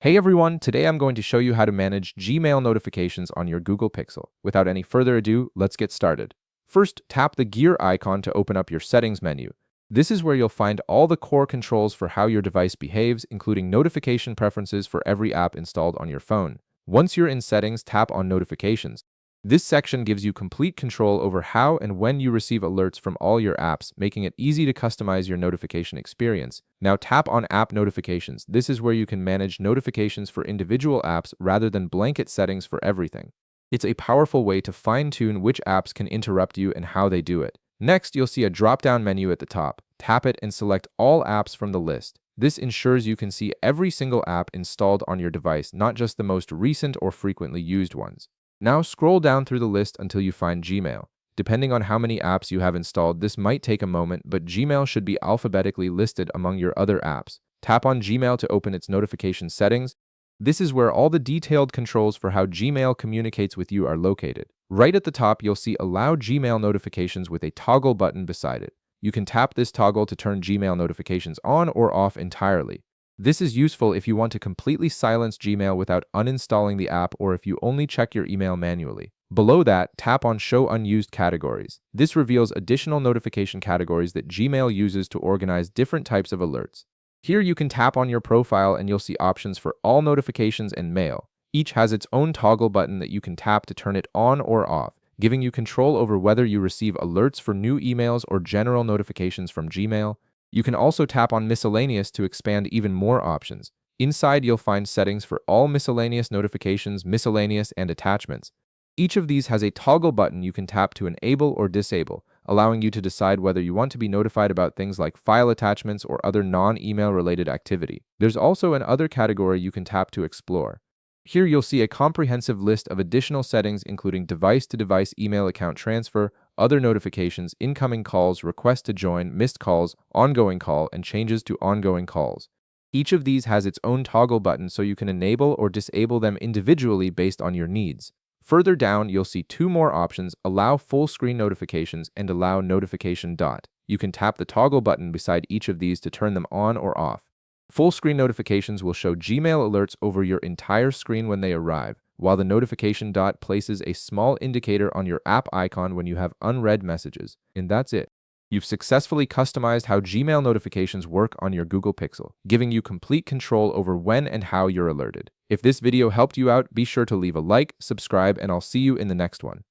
Hey everyone, today I'm going to show you how to manage Gmail notifications on your Google Pixel. Without any further ado, let's get started. First, tap the gear icon to open up your settings menu. This is where you'll find all the core controls for how your device behaves, including notification preferences for every app installed on your phone. Once you're in settings, tap on notifications. This section gives you complete control over how and when you receive alerts from all your apps, making it easy to customize your notification experience. Now tap on App Notifications. This is where you can manage notifications for individual apps rather than blanket settings for everything. It's a powerful way to fine-tune which apps can interrupt you and how they do it. Next, you'll see a drop-down menu at the top. Tap it and select all apps from the list. This ensures you can see every single app installed on your device, not just the most recent or frequently used ones. Now scroll down through the list until you find Gmail. Depending on how many apps you have installed, this might take a moment, but Gmail should be alphabetically listed among your other apps. Tap on Gmail to open its notification settings. This is where all the detailed controls for how Gmail communicates with you are located. Right at the top, you'll see Allow Gmail Notifications with a toggle button beside it. You can tap this toggle to turn Gmail notifications on or off entirely. This is useful if you want to completely silence Gmail without uninstalling the app or if you only check your email manually. Below that, tap on Show Unused Categories. This reveals additional notification categories that Gmail uses to organize different types of alerts. Here you can tap on your profile and you'll see options for all notifications and mail. Each has its own toggle button that you can tap to turn it on or off, giving you control over whether you receive alerts for new emails or general notifications from Gmail. You can also tap on Miscellaneous to expand even more options. Inside, you'll find settings for all miscellaneous notifications, miscellaneous, and attachments. Each of these has a toggle button you can tap to enable or disable, allowing you to decide whether you want to be notified about things like file attachments or other non-email related activity. There's also an Other category you can tap to explore. Here you'll see a comprehensive list of additional settings including device-to-device email account transfer, other notifications, incoming calls, request to join, missed calls, ongoing call, and changes to ongoing calls. Each of these has its own toggle button so you can enable or disable them individually based on your needs. Further down, you'll see two more options, Allow Full Screen Notifications and Allow Notification Dot. You can tap the toggle button beside each of these to turn them on or off. Full screen notifications will show Gmail alerts over your entire screen when they arrive, while the notification dot places a small indicator on your app icon when you have unread messages. And that's it. You've successfully customized how Gmail notifications work on your Google Pixel, giving you complete control over when and how you're alerted. If this video helped you out, be sure to leave a like, subscribe, and I'll see you in the next one.